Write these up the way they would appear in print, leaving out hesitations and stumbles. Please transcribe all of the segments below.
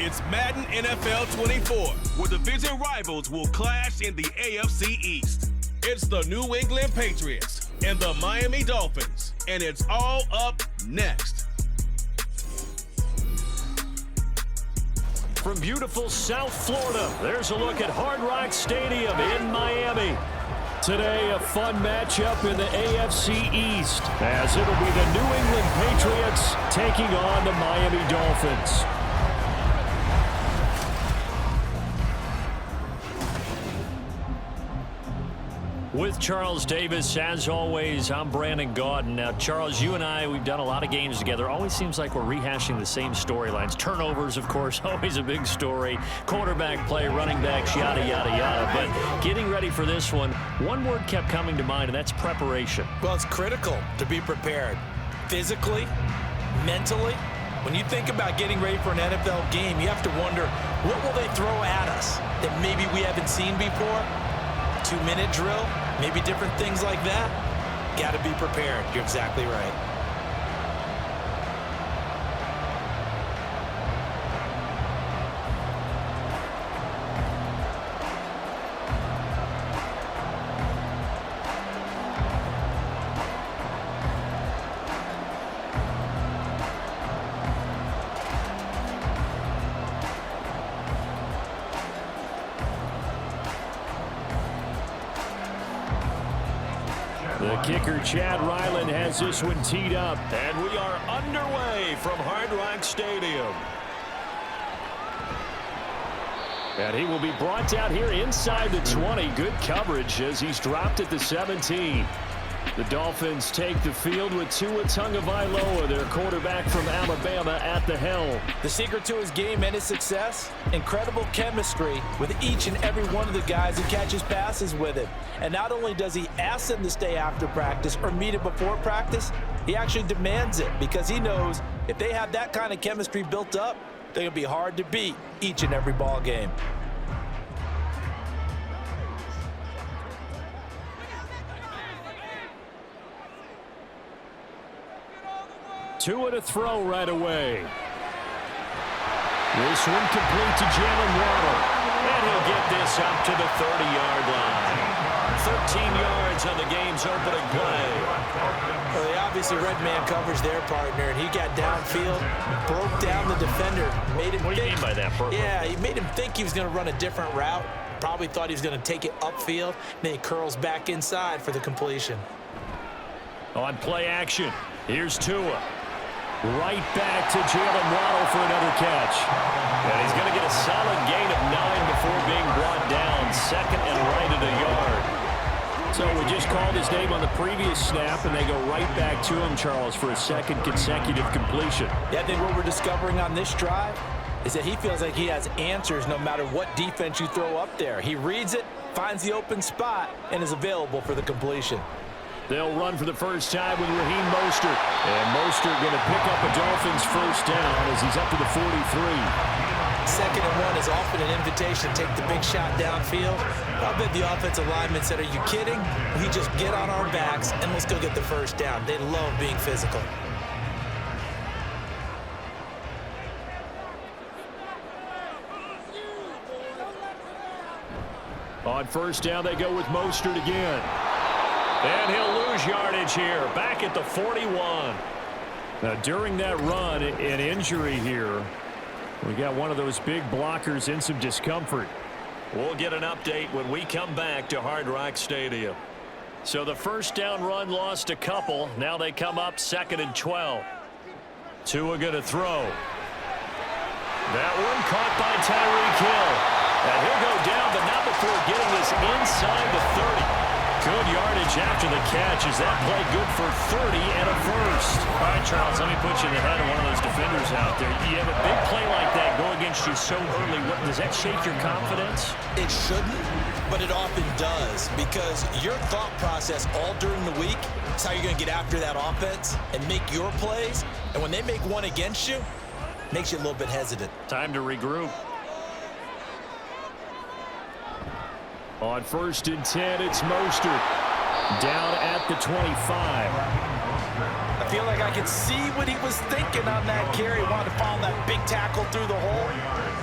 It's Madden NFL 24, where division rivals will clash in the AFC East. It's the New England Patriots and the Miami Dolphins, and it's all up next. From beautiful South Florida, there's a look at Hard Rock Stadium in Miami. Today, a fun matchup in the AFC East, as it'll be the New England Patriots taking on the Miami Dolphins. With Charles Davis, as always, I'm Brandon Gaudin. Now, Charles, you and I, we've done a lot of games together. Always seems like we're rehashing the same storylines. Turnovers, of course, always a big story. Quarterback play, running backs, yada, yada, yada. But getting ready for this one word kept coming to mind, and that's preparation. Well, it's critical to be prepared. Physically, mentally. When you think about getting ready for an NFL game, you have to wonder, what will they throw at us that maybe we haven't seen before? 2-minute drill, maybe different things like that. Got to be prepared. You're exactly right. The kicker, Chad Ryland, has this one teed up. And we are underway from Hard Rock Stadium. And he will be brought down here inside the 20. Good coverage as he's dropped at the 17. The Dolphins take the field with Tua Tagovailoa, their quarterback from Alabama, at the helm. The secret to his game and his success, incredible chemistry with each and every one of the guys who catches passes with him. And not only does he ask them to stay after practice or meet him before practice, he actually demands it because he knows if they have that kind of chemistry built up, they're going to be hard to beat each and every ball game. Tua to throw right away. This one complete to Jalen Waddle. And he'll get this up to the 30-yard line. 13 yards on the game's opening play. Well, they obviously red man coverage their partner, and he got downfield, broke down the defender, made him What do you mean by that, Purple? Yeah, he made him think he was going to run a different route. Probably thought he was going to take it upfield. Then he curls back inside for the completion. On play action, here's Tua. Right back to Jalen Waddle for another catch. And he's going to get a solid gain of 9 before being brought down. Second and right at a yard. So we just called his name on the previous snap, and they go right back to him, Charles, for a second consecutive completion. Yeah, I think what we're discovering on this drive is that he feels like he has answers no matter what defense you throw up there. He reads it, finds the open spot, and is available for the completion. They'll run for the first time with Raheem Mostert. And Mostert going to pick up a Dolphins first down as he's up to the 43. 2nd and 1 is often an invitation to take the big shot downfield. I bet the offensive lineman said, are you kidding? We just get on our backs and let's go get the first down. They love being physical. On first down, they go with Mostert again. And he'll lose yardage here, back at the 41. Now, during that run, an injury here. We got one of those big blockers in some discomfort. We'll get an update when we come back to Hard Rock Stadium. So the first down run lost a couple. Now they come up 2nd and 12. Tua going to throw. That one caught by Tyreek Hill. And he'll go down, but not before getting this inside the 30. Good yardage after the catch. Is that play good for 30 and a first? All right, Charles, let me put you in the head of one of those defenders out there. You have a big play like that go against you so early. Does that shake your confidence? It shouldn't, but it often does because your thought process all during the week is how you're going to get after that offense and make your plays. And when they make one against you, it makes you a little bit hesitant. Time to regroup. On 1st and 10, it's Mostert. Down at the 25. I feel like I can see what he was thinking on that carry. Wanted to follow that big tackle through the hole.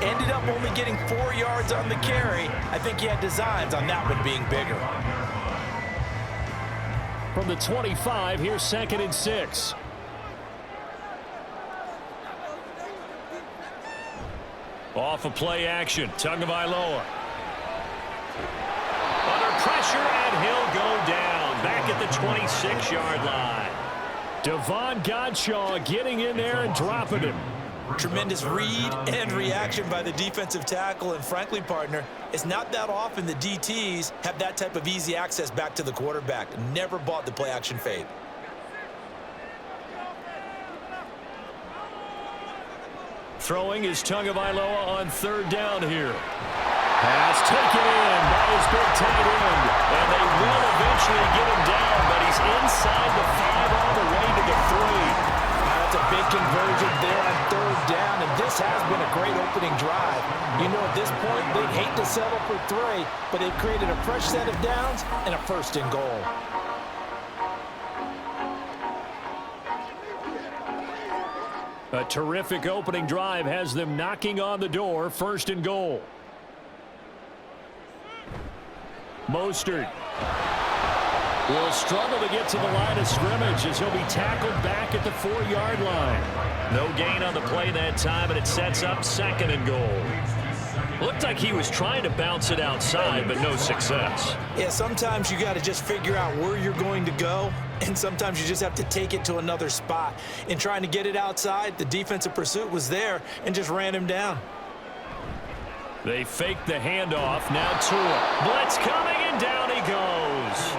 Ended up only getting 4 yards on the carry. I think he had designs on that one being bigger. From the 25, here's 2nd and 6. Off of play action, Tagovailoa. Under pressure, and he'll go down. Back at the 26-yard line. Devon Godshaw getting in there and dropping him. Tremendous read and reaction by the defensive tackle. And frankly, partner, it's not that often the DTs have that type of easy access back to the quarterback. Never bought the play action fade. Throwing is Tagovailoa on 3rd down here. Pass taken in by his big tight end. And they will eventually get him down, but he's inside the 5 all the way to the 3. That's a big conversion there on 3rd down, and this has been a great opening drive. You know, at this point, they'd hate to settle for 3, but they've created a fresh set of downs and a 1st and goal. A terrific opening drive has them knocking on the door. 1st and goal. Mostert will struggle to get to the line of scrimmage as he'll be tackled back at the 4-yard line. No gain on the play that time, and it sets up 2nd and goal. Looked like he was trying to bounce it outside, but no success. Yeah, sometimes you got to just figure out where you're going to go, and sometimes you just have to take it to another spot. In trying to get it outside, the defensive pursuit was there and just ran him down. They fake the handoff. Now Tua. Blitz coming, and down he goes.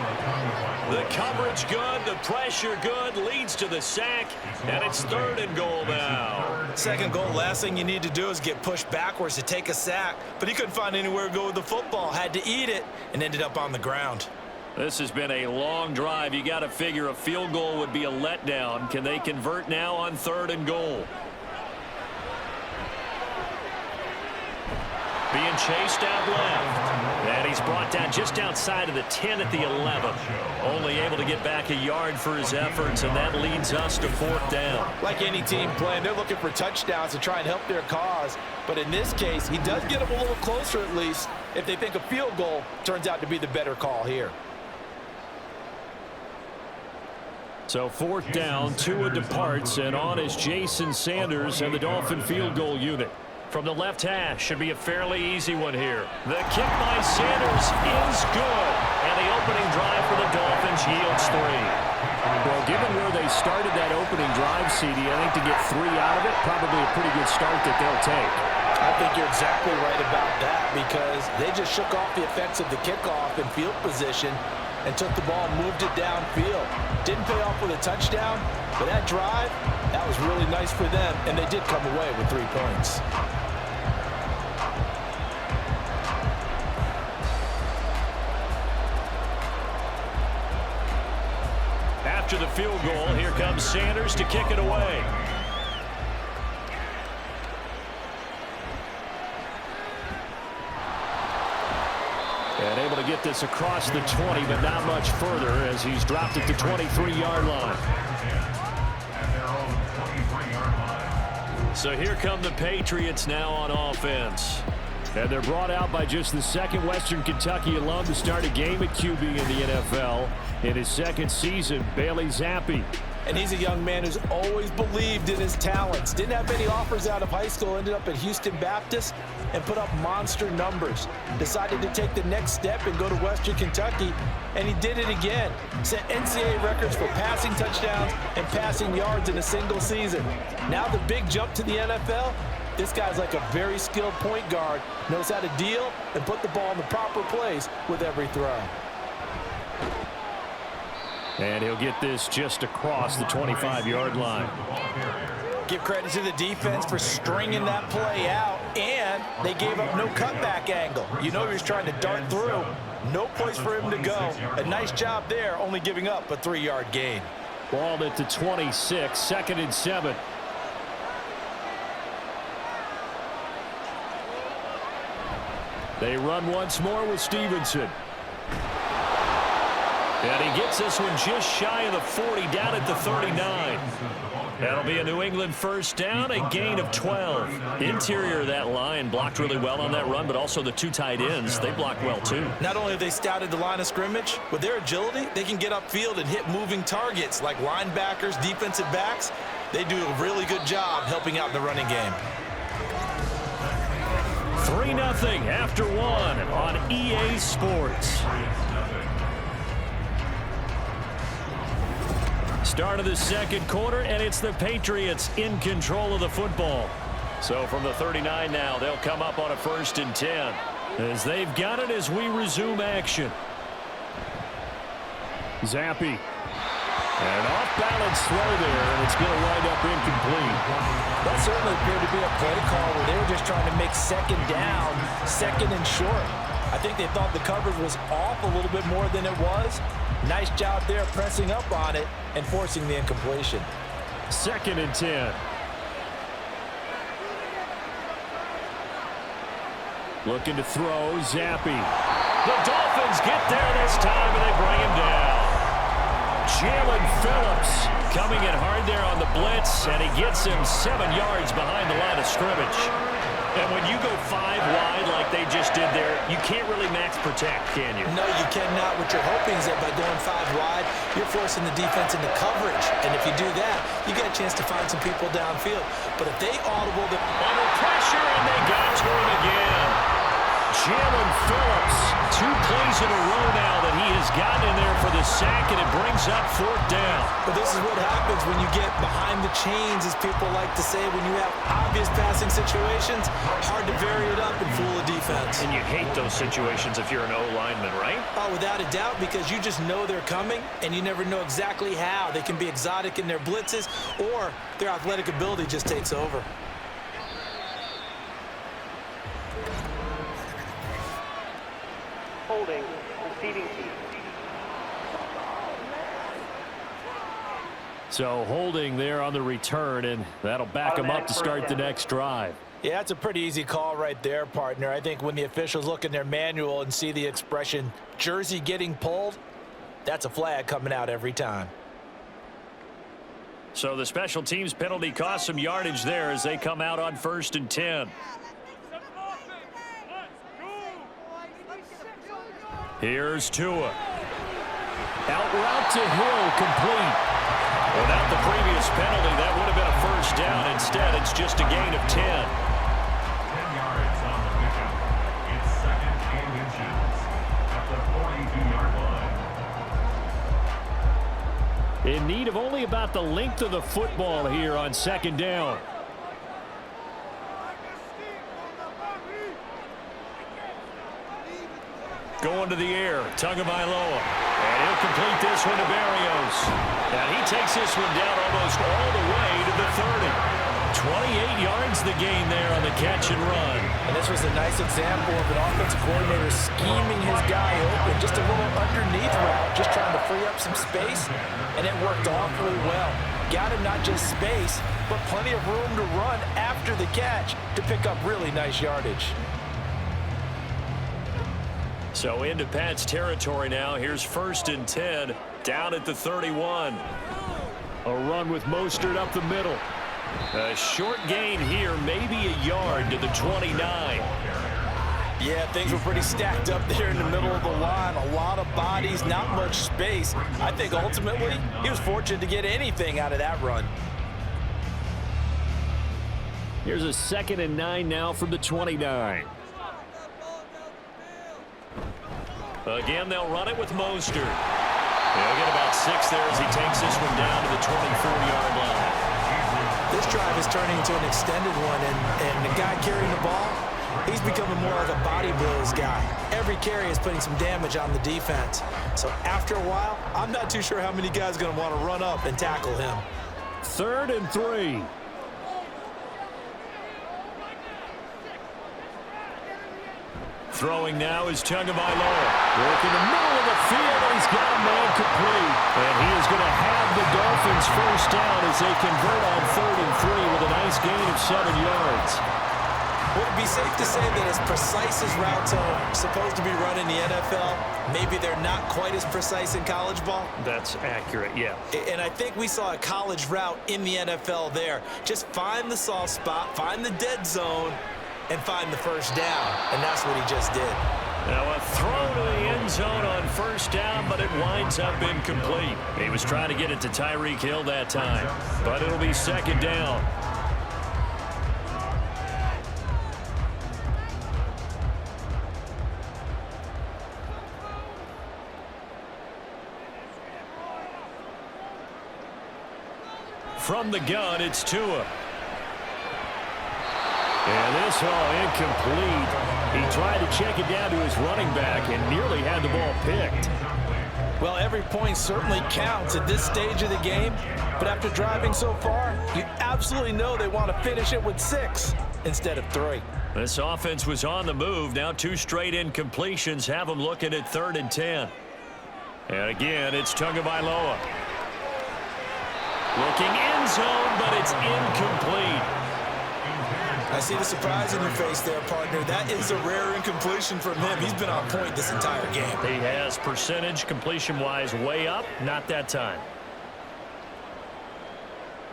The coverage good, the pressure good, leads to the sack, and it's 3rd and goal now. 2nd goal, last thing you need to do is get pushed backwards to take a sack, but he couldn't find anywhere to go with the football, had to eat it, and ended up on the ground. This has been a long drive. You got to figure a field goal would be a letdown. Can they convert now on 3rd and goal? Being chased out left. And he's brought down just outside of the 10 at the 11. Only able to get back a yard for his efforts, and that leads us to 4th down. Like any team playing, they're looking for touchdowns to try and help their cause. But in this case, he does get them a little closer at least if they think a field goal turns out to be the better call here. So 4th down, Tua departs, and on is Jason Sanders and the Dolphin field goal unit. From the left hash, should be a fairly easy one here. The kick by Sanders is good, and the opening drive for the Dolphins yields 3. Well, given where they started that opening drive, CD, I think to get 3 out of it, probably a pretty good start that they'll take. I think you're exactly right about that because they just shook off the effects of the kickoff in field position and took the ball and moved it downfield. Didn't pay off with a touchdown, but that drive, that was really nice for them, and they did come away with 3 points. After the field goal, here comes Sanders to kick it away. And able to get this across the 20, but not much further as he's dropped at the 23-yard line. So here come the Patriots now on offense. And they're brought out by just the 2nd Western Kentucky alum to start a game at QB in the NFL. In his 2nd season, Bailey Zappi. And he's a young man who's always believed in his talents. Didn't have many offers out of high school, ended up at Houston Baptist and put up monster numbers. Decided to take the next step and go to Western Kentucky, and he did it again. Set NCAA records for passing touchdowns and passing yards in a single season. Now the big jump to the NFL. This guy's like a very skilled point guard, knows how to deal and put the ball in the proper place with every throw. And he'll get this just across the 25-yard line. Give credit to the defense for stringing that play out, and they gave up no cutback angle. You know he was trying to dart through. No place for him to go. A nice job there, only giving up a 3-yard gain. Ball at the 26, 2nd and 7. They run once more with Stevenson. And he gets this one just shy of the 40, down at the 39. That'll be a New England first down, a gain of 12. Interior of that line blocked really well on that run, but also the two tight ends, they blocked well too. Not only have they scouted the line of scrimmage, with their agility, they can get upfield and hit moving targets like linebackers, defensive backs. They do a really good job helping out in the running game. 3-0 after one on EA Sports. Start of the second quarter, and it's the Patriots in control of the football. So from the 39 now, they'll come up on a 1st and 10 as they've got it as we resume action. Zappi. An off-balance throw there, and it's going to wind up incomplete. That certainly appeared to be a play call where they were just trying to make second down, second and short. I think they thought the coverage was off a little bit more than it was. Nice job there pressing up on it and forcing the incompletion. 2nd and 10. Looking to throw, Zappi. The Dolphins get there this time, and they bring him down. Jalen Phillips coming in hard there on the blitz, and he gets him 7 yards behind the line of scrimmage. And when you go 5 wide like they just did there, you can't really max protect, can you? No, you cannot. What you're hoping is that by going 5 wide, you're forcing the defense into coverage. And if you do that, you get a chance to find some people downfield. But if they audible the under pressure, and they got to him again. Jalen Phillips, 2 plays in a row now that he has gotten in there for the sack, and it brings up 4th down. But this is what happens when you get behind the chains, as people like to say, when you have obvious passing situations, hard to vary it up and fool a defense. And you hate those situations if you're an O-lineman, right? Oh, without a doubt, because you just know they're coming, and you never know exactly how. They can be exotic in their blitzes, or their athletic ability just takes over. Holding, receiving team. So holding there on the return, and that'll back them up to start the next drive. Yeah, that's a pretty easy call right there, partner. I think when the officials look in their manual and see the expression jersey getting pulled, that's a flag coming out every time. So the special teams penalty cost some yardage there as they come out on 1st and 10. Here's Tua. Out route to Hill, complete. Without the previous penalty, that would have been a 1st down. Instead, it's just a gain of 10. 10 yards on the pickup. It's 2nd and inches at the 42-yard line. In need of only about the length of the football here on 2nd down. Going to the air, Tagovailoa. And he'll complete this one to Berrios. And he takes this one down almost all the way to the 30. 28 yards the gain there on the catch and run. And this was a nice example of an offensive coordinator scheming his guy open. Just a little underneath route, just trying to free up some space. And it worked awfully well. Got him not just space, but plenty of room to run after the catch to pick up really nice yardage. So into Pat's territory now. Here's 1st and 10 down at the 31. A run with Mostert up the middle. A short gain here, maybe a yard to the 29. Yeah, things were pretty stacked up there in the middle of the line. A lot of bodies, not much space. I think ultimately he was fortunate to get anything out of that run. Here's a 2nd and 9 now from the 29. Again, they'll run it with Mostert. They'll get about 6 there as he takes this one down to the 24-yard line. This drive is turning into an extended one, and the guy carrying the ball, he's becoming more like a body blows guy. Every carry is putting some damage on the defense. So after a while, I'm not too sure how many guys are going to want to run up and tackle him. 3rd and 3. Throwing now is Tagovailoa. Working the middle of the field, and he's got a man complete. And he is going to have the Dolphins first down as they convert on 3rd and 3 with a nice gain of 7 yards. Would it be safe to say that as precise as routes are supposed to be run in the NFL, maybe they're not quite as precise in college ball? That's accurate, yeah. And I think we saw a college route in the NFL there. Just find the soft spot, find the dead zone, and find the first down. And that's what he just did. Now a throw to the end zone on first down, but it winds up incomplete. He was trying to get it to Tyreek Hill that time, but it'll be second down. From the gun, it's Tua. And this all incomplete. He tried to check it down to his running back and nearly had the ball picked. Well, every point certainly counts at this stage of the game. But after driving so far, you absolutely know they want to finish it with 6 instead of 3. This offense was on the move. Now 2 straight incompletions have them looking at 3rd and 10. And again, it's Tagovailoa. Looking end zone, but it's incomplete. I see the surprise in your face there, partner. That is a rare incompletion from him. He's been on point this entire game. He has percentage completion-wise way up. Not that time.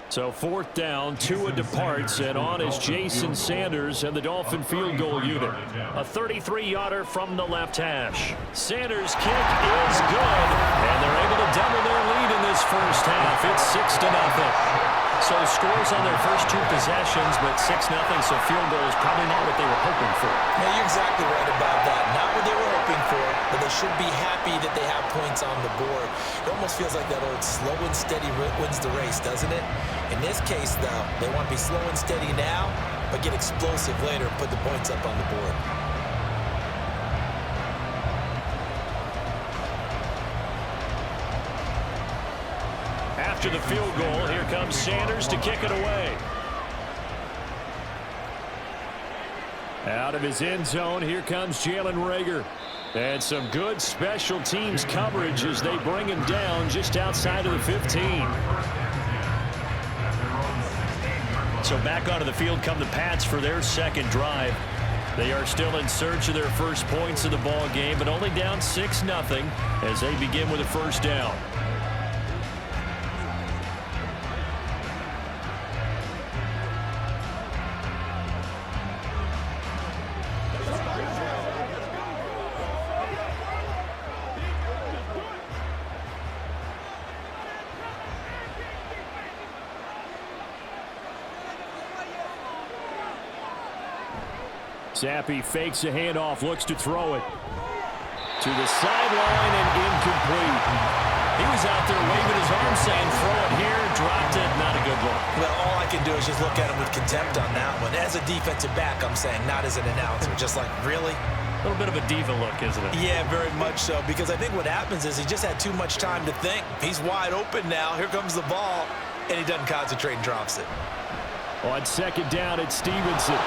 So 4th down, Tua departs, and on is Jason Sanders and the Dolphin field goal unit. A 33-yarder from the left hash. Sanders' kick is good, and they're able to double their lead in this first half. It's 6-0. So scores on their first 2 possessions, but 6-0, so field goal is probably not what they were hoping for. Yeah, you're exactly right about that. Not what they were hoping for, but they should be happy that they have points on the board. It almost feels like that old slow and steady wins the race, doesn't it? In this case, though, they want to be slow and steady now, but get explosive later and put the points up on the board. After the field goal, here comes Sanders to kick it away. Out of his end zone, here comes Jalen Reagor. And some good special teams coverage as they bring him down just outside of the 15. So back onto the field come the Pats for their second drive. They are still in search of their first points of the ball game, but only down 6-0 as they begin with a first down. Zappi fakes a handoff, looks to throw it. To the sideline and incomplete. He was out there waving his arm saying, throw it here, dropped it, not a good look. Well, all I can do is just look at him with contempt on that one. As a defensive back, I'm saying, not as an announcer. Just like, really? A little bit of a diva look, isn't it? Yeah, very much so, because I think what happens is he just had too much time to think. He's wide open now. Here comes the ball, and he doesn't concentrate and drops it. On second down, it's Stevenson.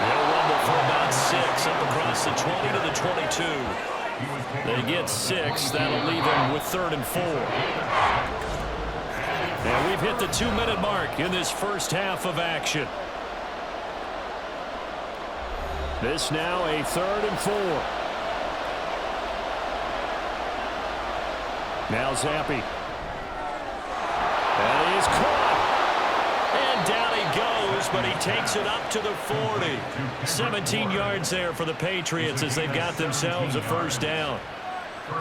They'll rumble for about 6 up across the 20 to the 22. They get 6. That'll leave them with 3rd and 4. And we've hit the 2-minute mark in this first half of action. This now a 3rd and 4. Now Zappi. That is caught. And down he goes, but he takes it up to the 40. 17 yards there for the Patriots as they've got themselves a first down.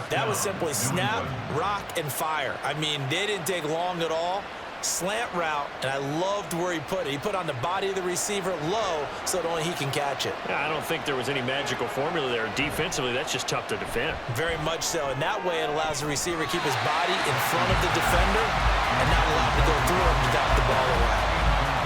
That was simply snap, rock, and fire. I mean, they didn't take long at all. Slant route, and I loved where he put it. He put on the body of the receiver low so that only he can catch it. I don't think there was any magical formula there. Defensively, that's just tough to defend. Very much so. And that way it allows the receiver to keep his body in front of the defender and not allow him to go through him to knock the ball away.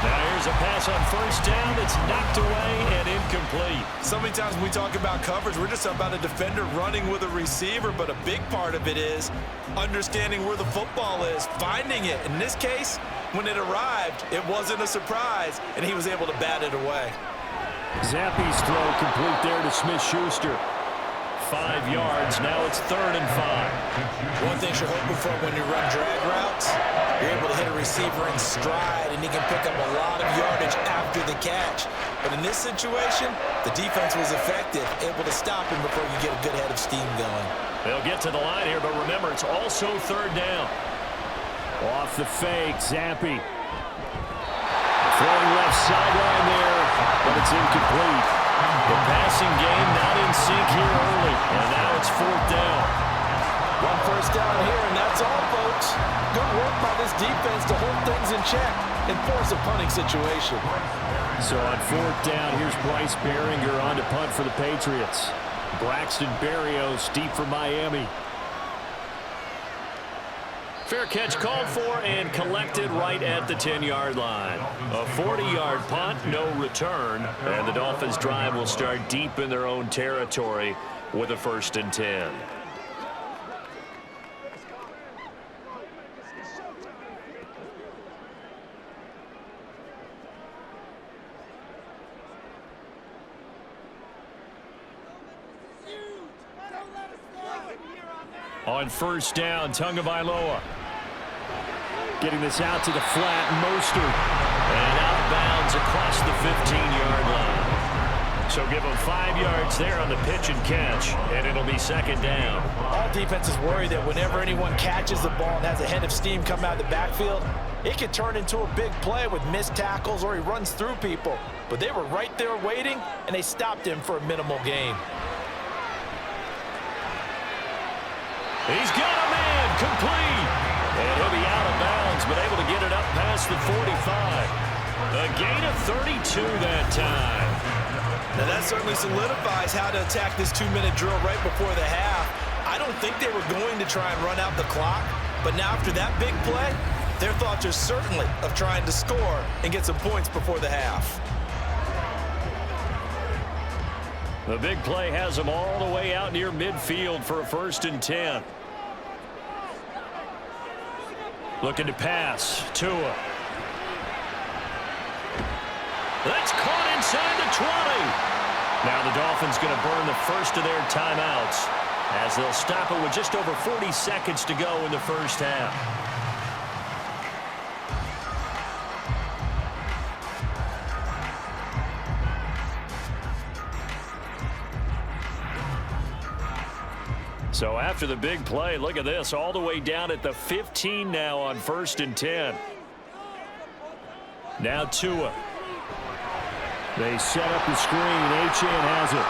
Now here's a pass on first down. It's knocked away and incomplete. So many times when we talk about coverage, we're just about a defender running with a receiver, but a big part of it is understanding where the football is, finding it. In this case, when it arrived, it wasn't a surprise, and he was able to bat it away. Zappi's throw complete there to Smith-Schuster. 5 yards. Now it's 3rd and 5. One thing you're hoping for when you run drag routes, you're able to hit a receiver in stride, and he can pick up a lot of yardage after the catch. But in this situation, the defense was effective, able to stop him before you get a good head of steam going. They'll get to the line here, but remember, it's also third down. Off the fake, Zappi. Throwing left sideline there, but it's incomplete. The passing game not in sync here early, and now it's fourth down. One first down here, and that's all, folks. Good work by this defense to hold things in check and force a punting situation. So on fourth down, here's Bryce Behringer on to punt for the Patriots. Braxton Berrios deep for Miami. Fair catch called for and collected right at the 10-yard line. A 40-yard punt, no return, and the Dolphins' drive will start deep in their own territory with a 1st and 10. On first down, Tagovailoa. Getting this out to the flat, Mostert. And out of bounds across the 15-yard line. So give him 5 yards there on the pitch and catch, and it'll be 2nd down. All defenses worry that whenever anyone catches the ball and has a head of steam come out of the backfield, it could turn into a big play with missed tackles or he runs through people. But they were right there waiting, and they stopped him for a minimal gain. He's got a man, complete. And he'll be out of bounds, but able to get it up past the 45. A gain of 32 that time. Now that certainly solidifies how to attack this 2-minute drill right before the half. I don't think they were going to try and run out the clock, but now after that big play, their thoughts are certainly of trying to score and get some points before the half. The big play has them all the way out near midfield for a 1st and 10. Looking to pass. Tua. That's caught inside the 20. Now the Dolphins going to burn the first of their timeouts as they'll stop it with just over 40 seconds to go in the first half. So after the big play, look at this, all the way down at the 15 now on 1st and 10. Now Tua. They set up the screen. Achane has it.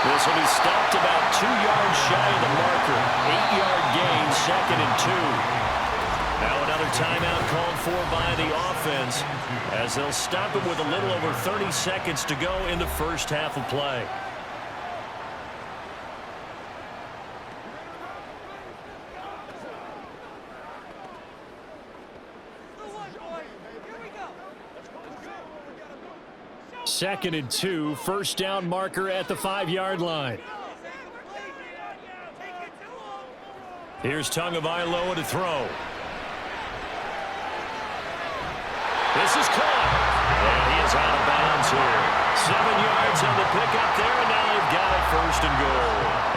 This will be stopped about 2 yards shy of the marker. 8-yard gain, 2nd and 2. Now another timeout called for by the offense as they'll stop it with a little over 30 seconds to go in the first half of play. Second and 2, first down marker at the 5-yard line. Here's Tagovailoa to throw. This is caught. And he is out of bounds here. 7 yards on the pickup there, and now they've got it 1st and goal.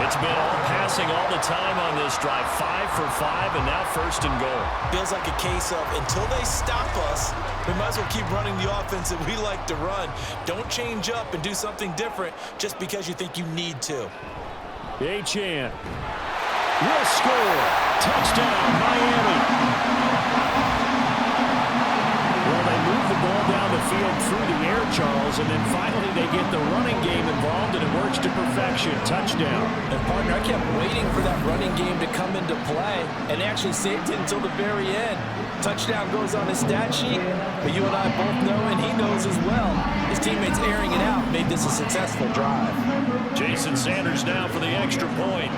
It's been all passing all the time on this drive. 5 for 5, and now 1st and goal. Feels like a case of until they stop us, we might as well keep running the offense that we like to run. Don't change up and do something different just because you think you need to. Achane will score. Touchdown, Miami. Well, they move the ball down the field through the air, Charles, and then finally they get the running game involved, and it works to perfection. Touchdown. And, partner, I kept waiting for that running game to come into play, and they actually saved it until the very end. Touchdown goes on his stat sheet, but you and I both know, and he knows as well, his teammates airing it out made this a successful drive. Jason Sanders now for the extra point.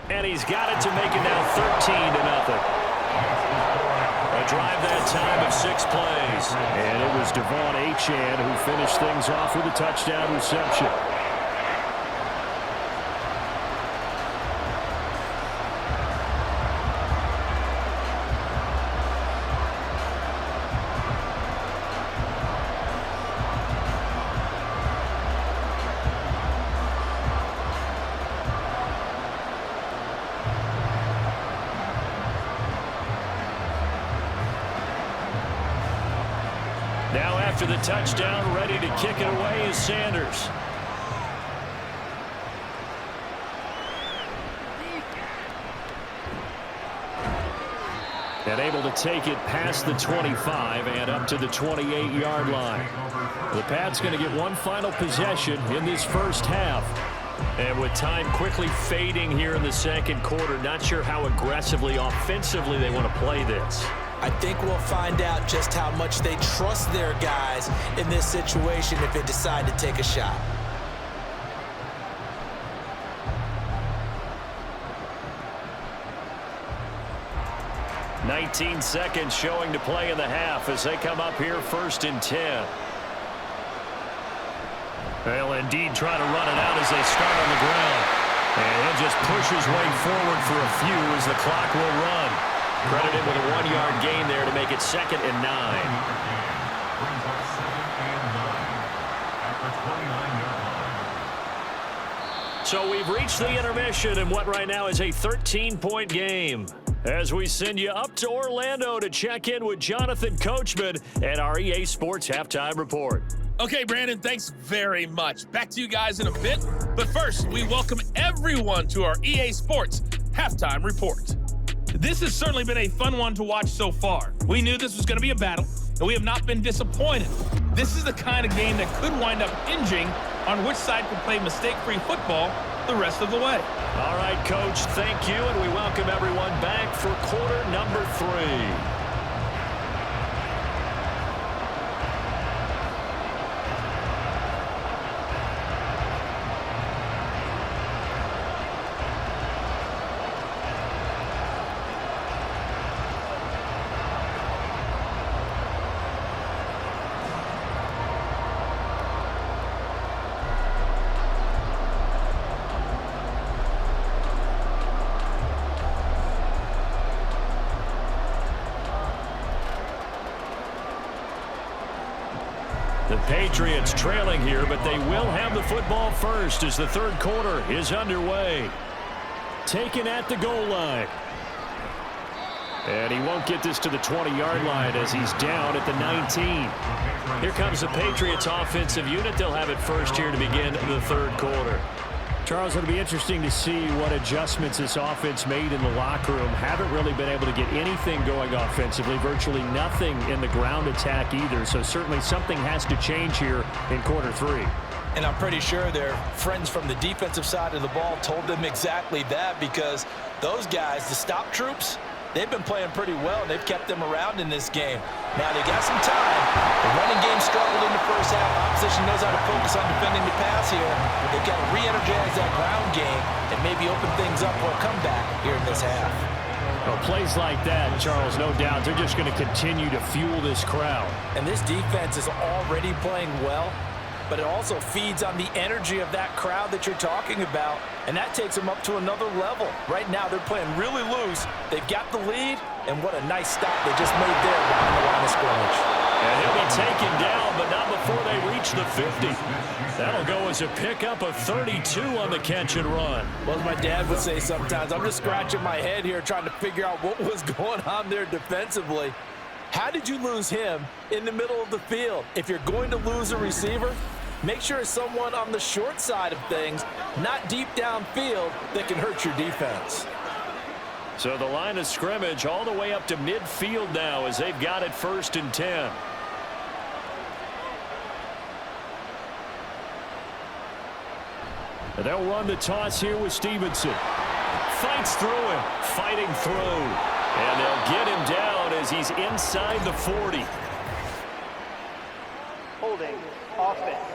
And he's got it to make it now 13-0. A drive that time of 6 plays. And it was Devon Achane who finished things off with a touchdown reception. after the touchdown. Ready to kick it away is Sanders. And able to take it past the 25 and up to the 28-yard line. The Pats going to get one final possession in this first half. And with time quickly fading here in the second quarter, not sure how aggressively, offensively they want to play this. I think we'll find out just how much they trust their guys in this situation if they decide to take a shot. "19 seconds showing to play in the half as they come up here 1st and 10. They'll indeed try to run it out as they start on the ground. And he'll just push his way forward for a few as the clock will run. Credited with a 1-yard gain there to make it 2nd and 9. Brings up 2nd and 9 at the 29-yard line. So we've reached the intermission in what right now is a 13-point game. As we send you up to Orlando to check in with Jonathan Coachman and our EA Sports Halftime Report. Okay, Brandon, thanks very much. Back to you guys in a bit. But first, we welcome everyone to our EA Sports Halftime Report. This has certainly been a fun one to watch so far. We knew this was going to be a battle, and we have not been disappointed. This is the kind of game that could wind up hinging on which side can play mistake-free football the rest of the way. All right, Coach, thank you, and we welcome everyone back for quarter number 3. The Patriots trailing here, but they will have the football first as the third quarter is underway. Taken at the goal line. And he won't get this to the 20-yard line as he's down at the 19. Here comes the Patriots offensive unit. They'll have it first here to begin the third quarter. Charles, it'll be interesting to see what adjustments this offense made in the locker room. Haven't really been able to get anything going offensively, virtually nothing in the ground attack either. So certainly something has to change here in quarter 3. And I'm pretty sure their friends from the defensive side of the ball told them exactly that, because those guys, the stop troops, they've been playing pretty well. They've kept them around in this game. Now, they got some time. The running game struggled in the first half. Opposition knows how to focus on defending the pass here. They've got to re-energize that ground game and maybe open things up for a comeback here in this half. Well, plays like that, Charles, no doubt, they're just going to continue to fuel this crowd. And this defense is already playing well, but it also feeds on the energy of that crowd that you're talking about, and that takes them up to another level. Right now, they're playing really loose. They've got the lead, and what a nice stop they just made there behind the line of scrimmage. And he'll be taken down, but not before they reach the 50. That'll go as a pickup of 32 on the catch and run. Well, as my dad would say sometimes, I'm just scratching my head here trying to figure out what was going on there defensively. How did you lose him in the middle of the field? If you're going to lose a receiver, make sure it's someone on the short side of things, not deep downfield, that can hurt your defense. So the line of scrimmage all the way up to midfield now as they've got it 1st and 10. And they'll run the toss here with Stevenson. Fights through him, fighting through. And they'll get him down as he's inside the 40. Holding offense.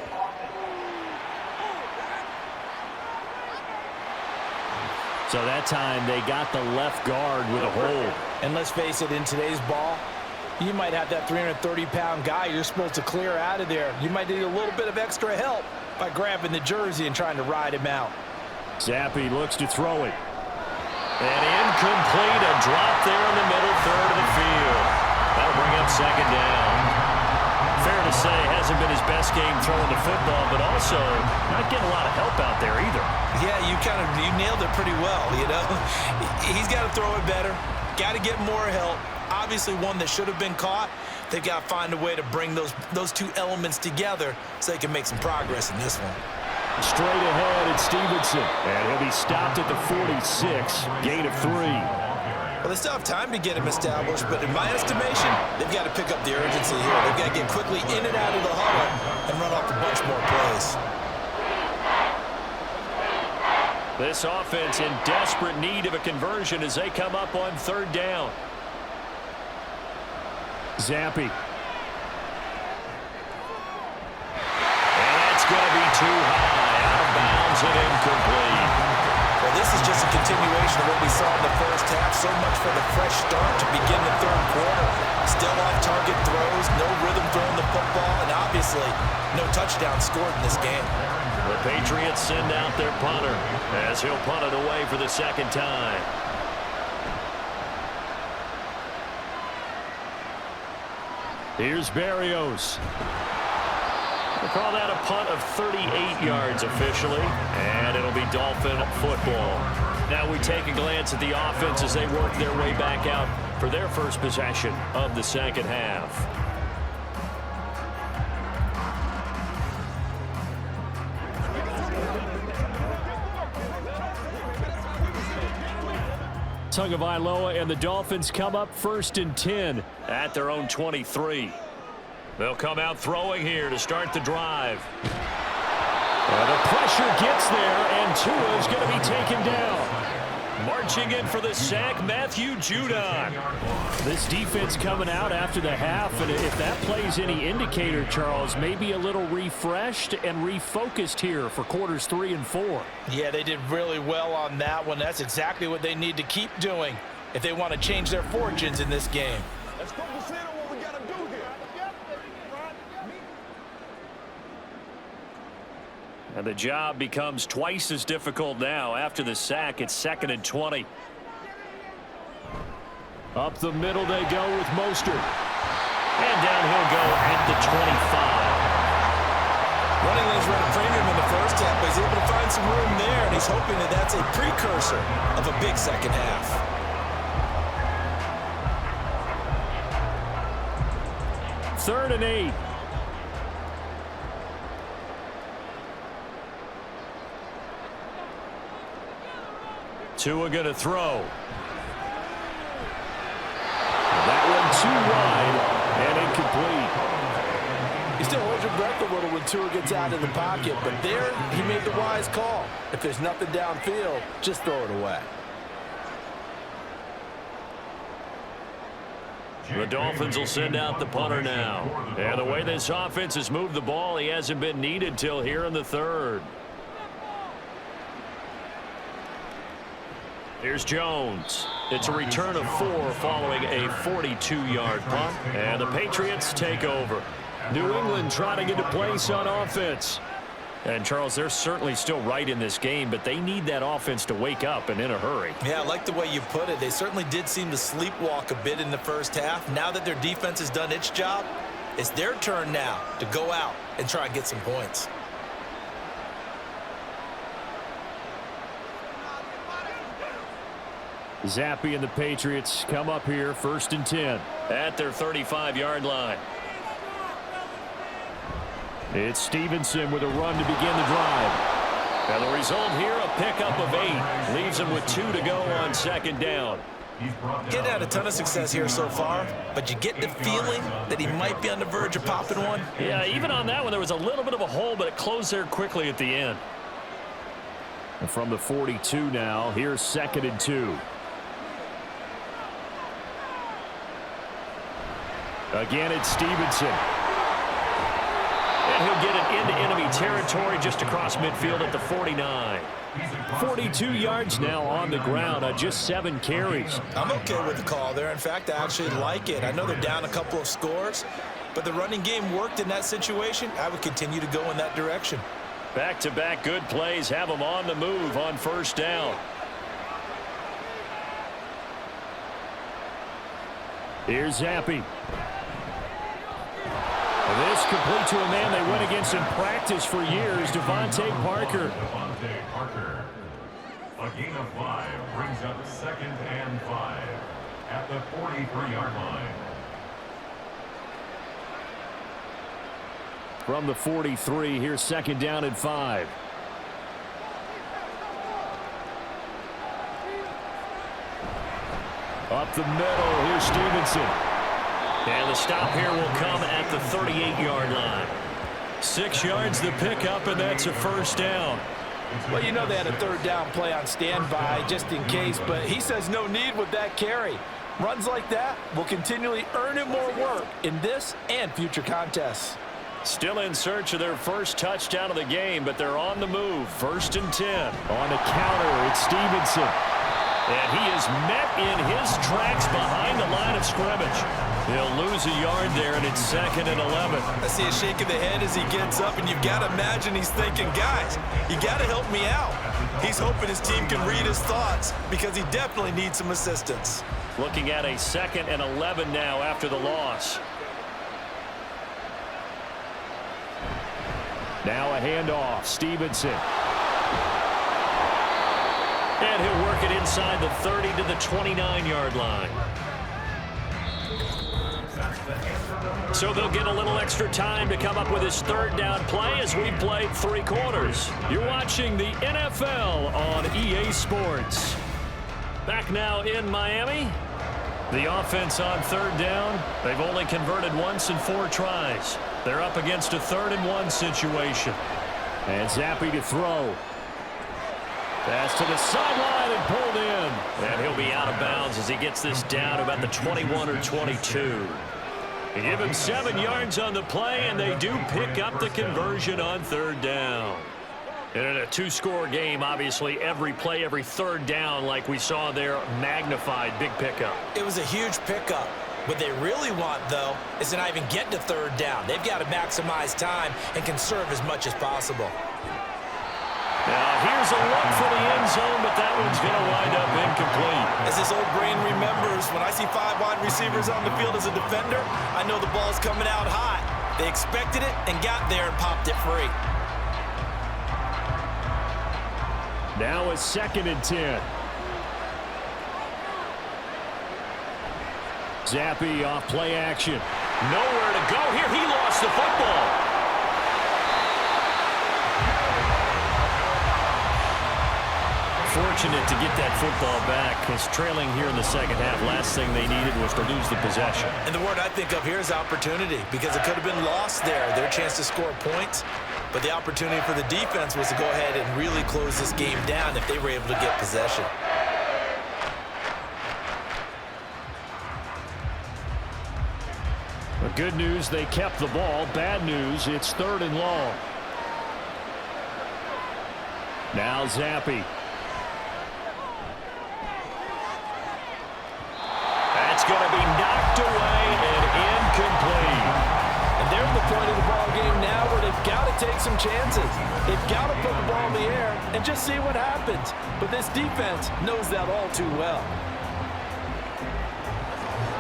So that time they got the left guard with a hold. And let's face it, in today's ball, you might have that 330-pound guy you're supposed to clear out of there. You might need a little bit of extra help by grabbing the jersey and trying to ride him out. Zappi looks to throw it. And incomplete, a drop there in the middle third of the field. That'll bring up 2nd down. Fair to say, hasn't been his best game throwing the football, but also not getting a lot of help out there either. Yeah, you nailed it pretty well, you know. He's got to throw it better, got to get more help. Obviously one that should have been caught, They've got to find a way to bring those two elements together so they can make some progress in this one. Straight ahead, it's Stevenson. And he'll be stopped at the 46, gain of 3. Well, they still have time to get him established, but in my estimation, they've got to pick up the urgency here. They've got to get quickly in and out of the huddle and run off a bunch more plays. This offense in desperate need of a conversion as they come up on 3rd down. Zampi. And that's going to be too high. Out of bounds and incomplete. Well, this is just a continuation of what we saw in the first half. So much for the fresh start to begin the 3rd quarter. Still off-target throws, no rhythm throwing the football, and obviously no touchdown scored in this game. The Patriots send out their punter as he'll punt it away for the 2nd time. Here's Berrios. We'll call that a punt of 38 yards officially, and it'll be Dolphin football. Now we take a glance at the offense as they work their way back out for their first possession of the 2nd half. Tagovailoa and the Dolphins come up 1st and 10 at their own 23. They'll come out throwing here to start the drive. The pressure gets there, and Tua is going to be taken down. Marching in for the sack, Matthew Judon. This defense coming out after the half, and if that plays any indicator, Charles, maybe a little refreshed and refocused here for quarters 3 and 4. Yeah, they did really well on that one. That's exactly what they need to keep doing if they want to change their fortunes in this game. Let's focus in on what we got to do here. And the job becomes twice as difficult now. After the sack, it's 2nd and 20. Up the middle they go with Mostert. And down he'll go at the 25. Running lanes ran a premium in the first half, but he's able to find some room there, and he's hoping that that's a precursor of a big 2nd half. Third and 8. Tua going to throw. That one too wide and incomplete. He still holds your breath a little when Tua gets out of the pocket, but there he made the wise call. If there's nothing downfield, just throw it away. The Dolphins will send out the punter now. And the way this offense has moved the ball, he hasn't been needed till here in the 3rd. Here's Jones. It's a return of 4 following a 42-yard punt. And the Patriots take over. New England trying to get a place on offense. And, Charles, they're certainly still right in this game, but they need that offense to wake up and in a hurry. Yeah, I like the way you put it. They certainly did seem to sleepwalk a bit in the first half. Now that their defense has done its job, it's their turn now to go out and try and get some points. Zampi and the Patriots come up here 1st and 10 at their 35-yard line. It's Stevenson with a run to begin the drive. And the result here, a pickup of 8. Leaves him with 2 to go on 2nd down. Getting had a ton of success here so far, but you get the feeling that he might be on the verge of popping one. Yeah, even on that one, there was a little bit of a hole, but it closed there quickly at the end. And from the 42 now, here's 2nd and 2. Again, it's Stevenson. And he'll get it into enemy territory just across midfield at the 49. 42 yards now on the ground on just 7 carries. I'm okay with the call there. In fact, I actually like it. I know they're down a couple of scores, but the running game worked in that situation. I would continue to go in that direction. Back-to-back good plays have them on the move on 1st down. Here's Zampi. This complete to a man they went against in practice for years, Devontae Parker. Devontae Parker. A gain of 5 brings up 2nd and 5 at the 43-yard line. from the 43. Here's 2nd down and 5. Up the middle, here's Stevenson. And the stop here will come at the 38-yard line. 6 yards the pickup, and that's a 1st down. Well, you know they had a 3rd down play on standby just in case, but he says no need with that carry. Runs like that will continually earn him more work in this and future contests. Still in search of their first touchdown of the game, but they're on the move. 1st and 10. On the counter, it's Stevenson. And he is met in his tracks behind the line of scrimmage. He'll lose a yard there, and it's 2nd and 11. I see a shake of the head as he gets up, and you've got to imagine he's thinking, guys, you got to help me out. He's hoping his team can read his thoughts because he definitely needs some assistance. Looking at a 2nd and 11 now after the loss. Now a handoff. Stevenson. And he'll work it inside the 30 to the 29-yard line. So they'll get a little extra time to come up with his 3rd down play as we played 3 quarters. You're watching the NFL on EA Sports. Back now in Miami. The offense on 3rd down. They've only converted once in 4 tries. They're up against a 3rd and 1 situation. And Zappi to throw. Pass to the sideline and pulled in. And he'll be out of bounds as he gets this down about the 21 or 22. They give him 7 yards on the play, and they do pick up the conversion on 3rd down. And in a 2-score game, obviously, every play, every 3rd down, like we saw there, magnified, big pickup. It was a huge pickup. What they really want, though, is to not even get to 3rd down. They've got to maximize time and conserve as much as possible. Now, here's a look for the end zone, but that one's going to wind up incomplete. As this old brain remembers, when I see 5 wide receivers on the field as a defender, I know the ball's coming out hot. They expected it and got there and popped it free. Now a 2nd and 10. Zappi off play action. Nowhere to go here. He lost the football. Fortunate to get that football back, because trailing here in the 2nd half, last thing they needed was to lose the possession. And the word I think of here is opportunity, because it could have been lost there, their chance to score points. But the opportunity for the defense was to go ahead and really close this game down if they were able to get possession. The good news, they kept the ball. Bad news, it's 3rd and long. Now Zappi. That's going to be knocked away and incomplete. And they're at the point of the ball game now where they've got to take some chances. They've got to put the ball in the air and just see what happens. But this defense knows that all too well.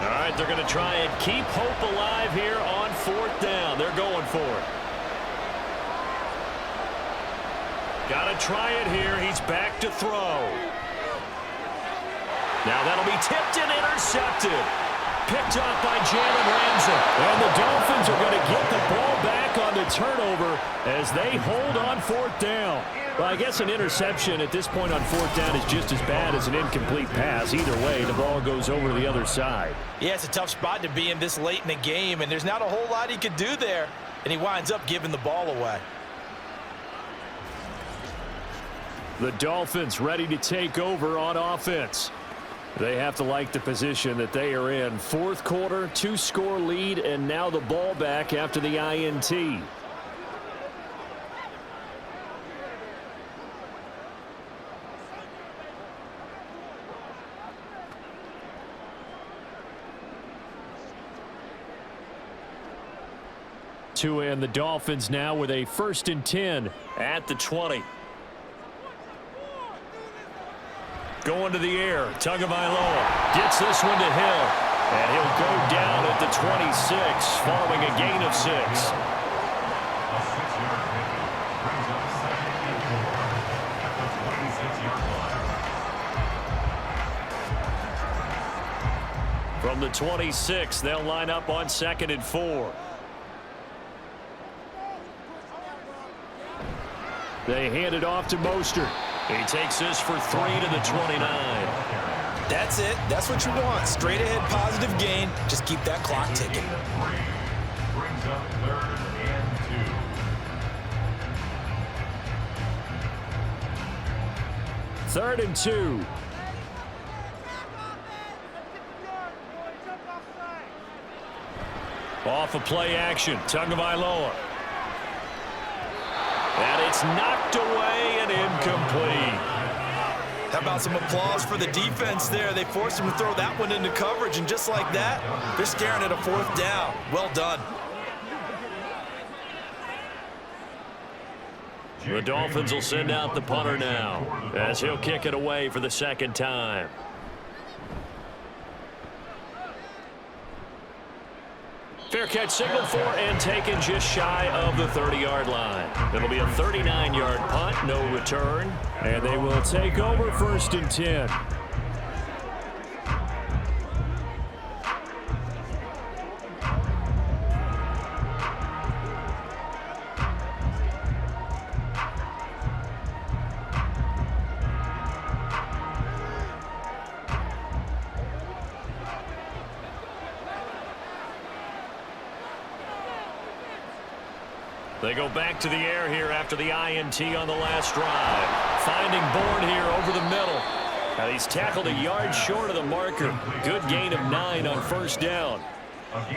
All right, they're going to try and keep hope alive here on 4th down. They're going for it. Got to try it here. He's back to throw. Now that'll be tipped and intercepted. Picked up by Jalen Ramsey. And the Dolphins are going to get the ball back on the turnover as they hold on 4th down. Well, I guess an interception at this point on 4th down is just as bad as an incomplete pass. Either way, the ball goes over to the other side. Yeah, it's a tough spot to be in this late in the game, and there's not a whole lot he could do there, and he winds up giving the ball away. The Dolphins ready to take over on offense. They have to like the position that they are in. 4th quarter, 2-score lead, and now the ball back after the INT. And the Dolphins now with a 1st and 10 at the 20. Going to the air. Tagovailoa gets this one to Hill. And he'll go down at the 26 following a gain of 6. A 6-yard pickup brings up 2nd and 4 at the 26-yard line. From the 26, they'll line up on 2nd and 4. They hand it off to Mostert. He takes this for 3 to the 29. That's it. That's what you want. Straight ahead positive gain. Just keep that clock ticking. Brings up 3rd and 2. 3rd and 2. Off of play action. Tagovailoa. And it's knocked away and incomplete. How about some applause for the defense there? They forced him to throw that one into coverage, and just like that, they're staring at a 4th down. Well done. The Dolphins will send out the punter now as he'll kick it away for the 2nd time. Fair catch signaled for and taken just shy of the 30-yard line. It'll be a 39-yard punt, no return, and they will take over 1st and 10. They go back to the air here after the INT on the last drive. Finding Bourne here over the middle. And he's tackled a yard short of the marker. Good gain of 9 on 1st down.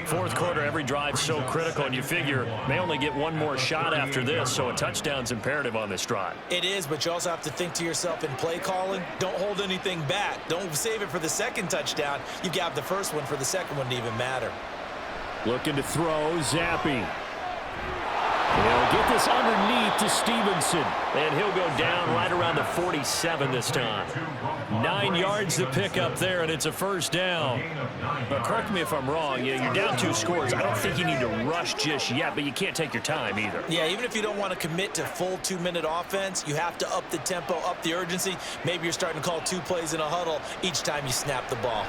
4th quarter, every drive so critical, and you figure may only get one more shot after this, so a touchdown's imperative on this drive. It is, but you also have to think to yourself in play calling, don't hold anything back. Don't save it for the 2nd touchdown. You got the 1st one for the 2nd one to even matter. Looking to throw, Zappi. He'll get this underneath to Stevenson, and he'll go down right around the 47 this time. 9 yards to pick up there, and it's a 1st down. But correct me if I'm wrong, you're down 2 scores. I don't think you need to rush just yet, but you can't take your time either. Yeah, even if you don't want to commit to full 2-minute offense, you have to up the tempo, up the urgency. Maybe you're starting to call 2 plays in a huddle each time you snap the ball.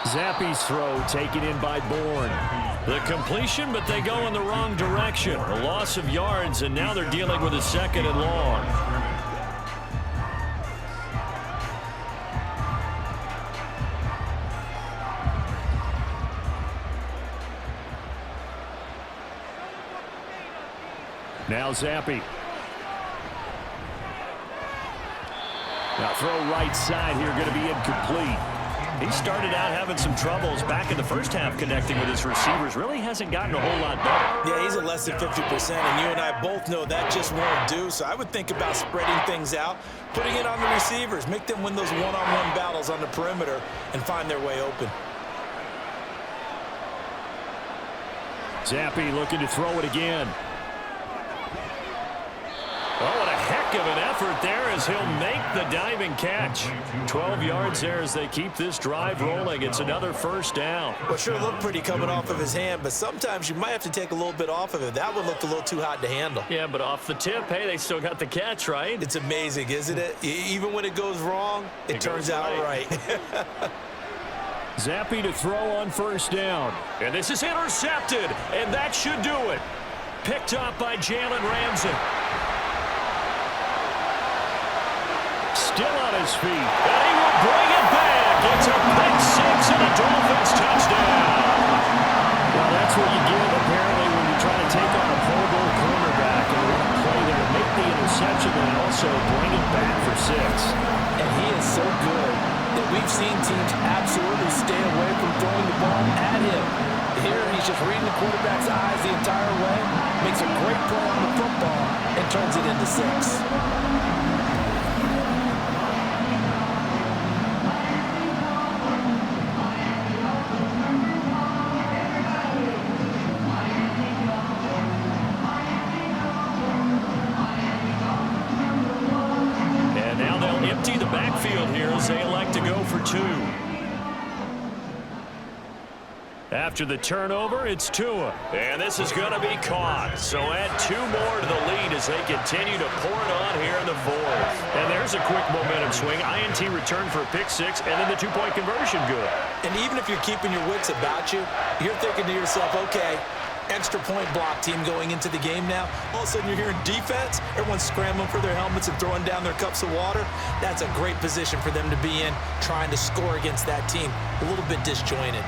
Zappi's throw taken in by Bourne. The completion, but they go in the wrong direction. A loss of yards, and now they're dealing with a 2nd and long. Now Zappi. Now throw right side here, going to be incomplete. He started out having some troubles back in the 1st half connecting with his receivers. Really hasn't gotten a whole lot better. Yeah, he's at less than 50%, and you and I both know that just won't do. So I would think about spreading things out, putting it on the receivers, make them win those one-on-one battles on the perimeter and find their way open. Zappi looking to throw it again. Oh, what a heck of an effort there as he'll make the diving catch. 12 yards there as they keep this drive rolling. It's another 1st down. Well, sure looked pretty coming off of his hand, but sometimes you might have to take a little bit off of it. That one looked a little too hot to handle. Yeah, but off the tip, hey, they still got the catch, right? It's amazing, isn't it? Even when it goes wrong, it turns out right. Zappi to throw on 1st down. And this is intercepted, and that should do it. Picked up by Jalen Ramsey. Still on his feet, and he will bring it back. It's a pick 6 and a Dolphins touchdown. Well, that's what you get, apparently, when you try to take on a Pro Bowl cornerback and want to play there, make the interception, and also bring it back for 6. And he is so good that we've seen teams absolutely stay away from throwing the ball at him. Here, he's just reading the quarterback's eyes the entire way, makes a great play on the football, and turns it into 6. They elect to go for 2. After the turnover, it's Tua. And this is going to be caught. So add 2 more to the lead as they continue to pour it on here in the 4th. And there's a quick momentum swing. INT return for a pick 6, and then the 2-point conversion good. And even if you're keeping your wits about you, you're thinking to yourself, okay, extra point block team going into the game now. All of a sudden you're hearing defense, everyone's scrambling for their helmets and throwing down their cups of water. That's a great position for them to be in, trying to score against that team. A little bit disjointed.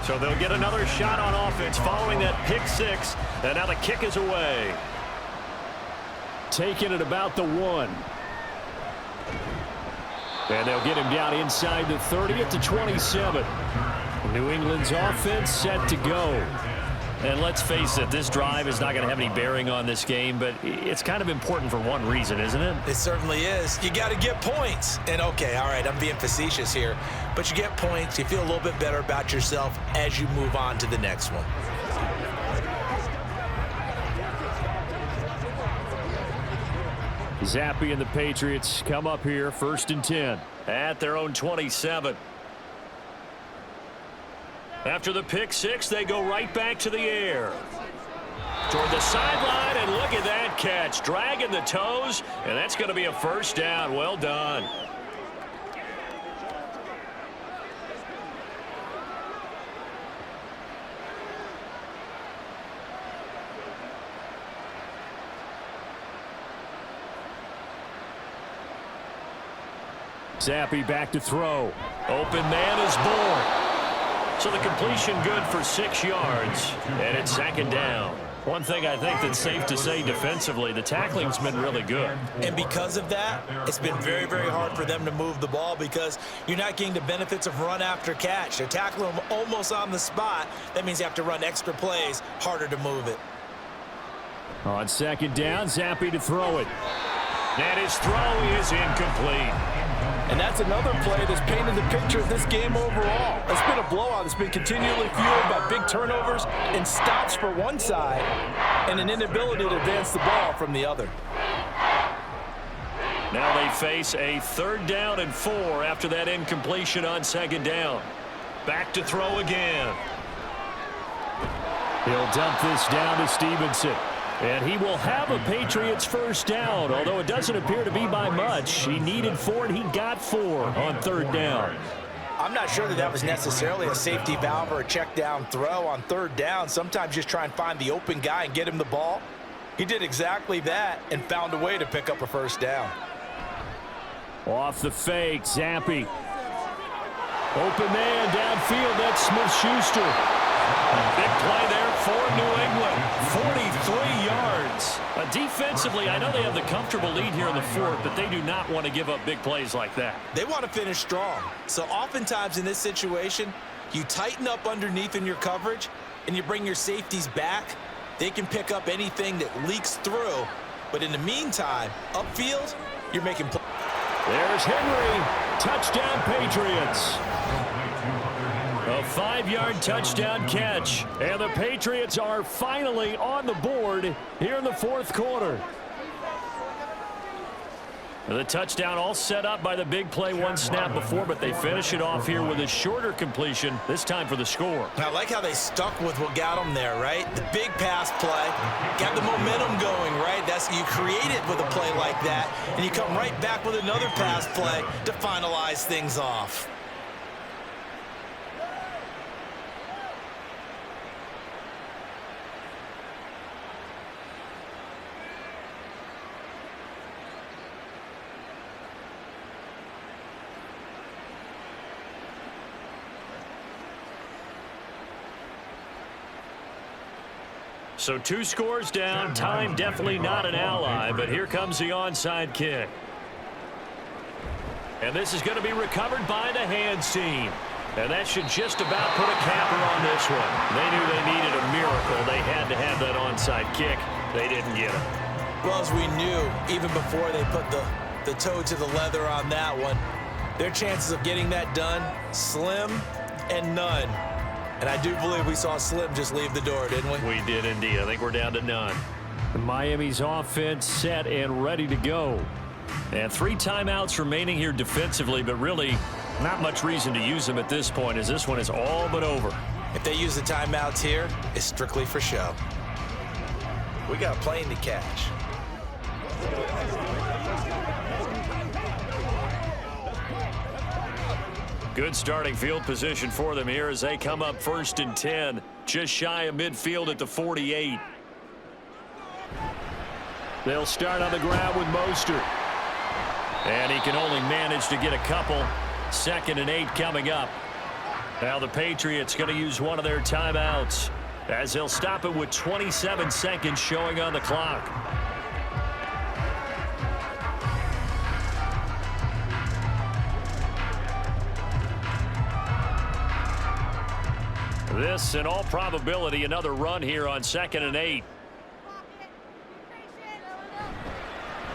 So they'll get another shot on offense following that pick six. And now the kick is away. Taking it about the 1. And they'll get him down inside the 30 at the 27. New England's offense set to go. And let's face it, this drive is not going to have any bearing on this game, but it's kind of important for one reason, isn't it? It certainly is. You got to get points. And okay, all right, I'm being facetious here, but you get points, you feel a little bit better about yourself as you move on to the next one. Zappe and the Patriots come up here, 1st and 10. At their own 27. After the pick six, they go right back to the air. Toward the sideline, and look at that catch. Dragging the toes, and that's going to be a first down. Well done. Zappe back to throw. Open man is born. So the completion good for 6 yards, and it's 2nd down. One thing I think that's safe to say defensively, the tackling's been really good. And because of that, it's been very, very hard for them to move the ball because you're not getting the benefits of run after catch. They're tackling them almost on the spot. That means you have to run extra plays, harder to move it. On 2nd down, Zappe to throw it. And his throw is incomplete. And that's another play that's painted the picture of this game overall. It's been a blowout. It's been continually fueled by big turnovers and stops for one side and an inability to advance the ball from the other. Now they face a 3rd down and 4 after that incompletion on 2nd down. Back to throw again. He'll dump this down to Stevenson. And he will have a Patriots first down, although it doesn't appear to be by much. He needed 4, and he got 4 on 3rd down. I'm not sure that was necessarily a safety valve or a check down throw on 3rd down. Sometimes just try and find the open guy and get him the ball. He did exactly that and found a way to pick up a first down. Off the fake, Zappe. Open man downfield, that's Smith-Schuster. Big play there for New England. 43 yards. Defensively, I know they have the comfortable lead here in the 4th, but they do not want to give up big plays like that. They want to finish strong. So oftentimes in this situation, you tighten up underneath in your coverage and you bring your safeties back. They can pick up anything that leaks through. But in the meantime, upfield, you're making plays. There's Henry. Touchdown, Patriots. A 5-yard touchdown catch. And the Patriots are finally on the board here in the 4th quarter. The touchdown all set up by the big play one snap before, but they finish it off here with a shorter completion, this time for the score. I like how they stuck with what got them there, right? The big pass play, got the momentum going, right? That's you create it with a play like that, and you come right back with another pass play to finalize things off. So 2 scores down, time definitely not an ally, but here comes the onside kick. And this is going to be recovered by the hands team. And that should just about put a capper on this one. They knew they needed a miracle. They had to have that onside kick. They didn't get it. Well, as we knew, even before they put the toe to the leather on that one, their chances of getting that done, slim and none. And I do believe we saw Slim just leave the door, didn't we? We did indeed. I think we're down to none. Miami's offense set and ready to go. And 3 timeouts remaining here defensively, but really not much reason to use them at this point, as this one is all but over. If they use the timeouts here, it's strictly for show. We got a plane to catch. Good starting field position for them here as they come up 1st and 10, just shy of midfield at the 48. They'll start on the ground with Mostert. And he can only manage to get a couple. 2nd and 8 coming up. Now the Patriots going to use one of their timeouts as they'll stop it with 27 seconds showing on the clock. This, in all probability, another run here on 2nd and 8.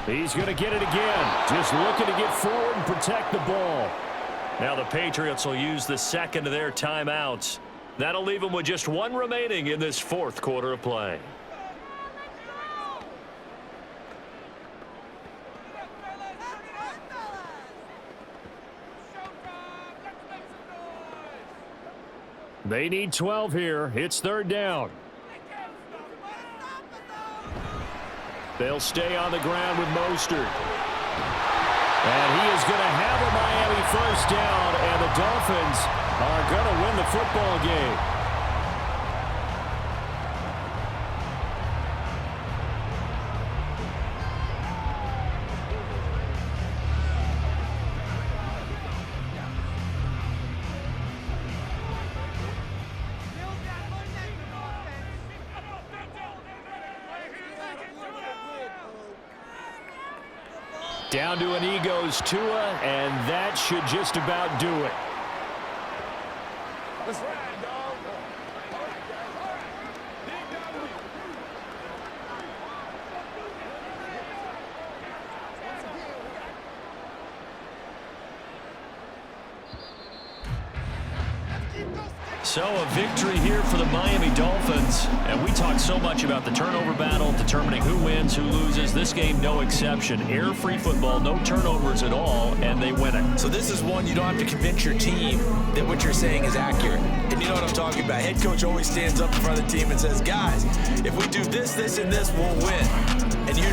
He's going to get it again. Just looking to get forward and protect the ball. Now the Patriots will use the 2nd of their timeouts. That'll leave them with just 1 remaining in this 4th quarter of play. They need 12 here. It's 3rd down. They'll stay on the ground with Mostert. And he is going to have a Miami 1st down, and the Dolphins are going to win the football game. Down to an E goes Tua, and that should just about do it. That's right, dog. So a victory here for the Miami Dolphins. And we talked so much about the turnover battle, determining who wins, who loses. This game, no exception. Error-free football, no turnovers at all, and they win it. So this is one you don't have to convince your team that what you're saying is accurate. And you know what I'm talking about. Head coach always stands up in front of the team and says, guys, if we do this, this, and this, we'll win. And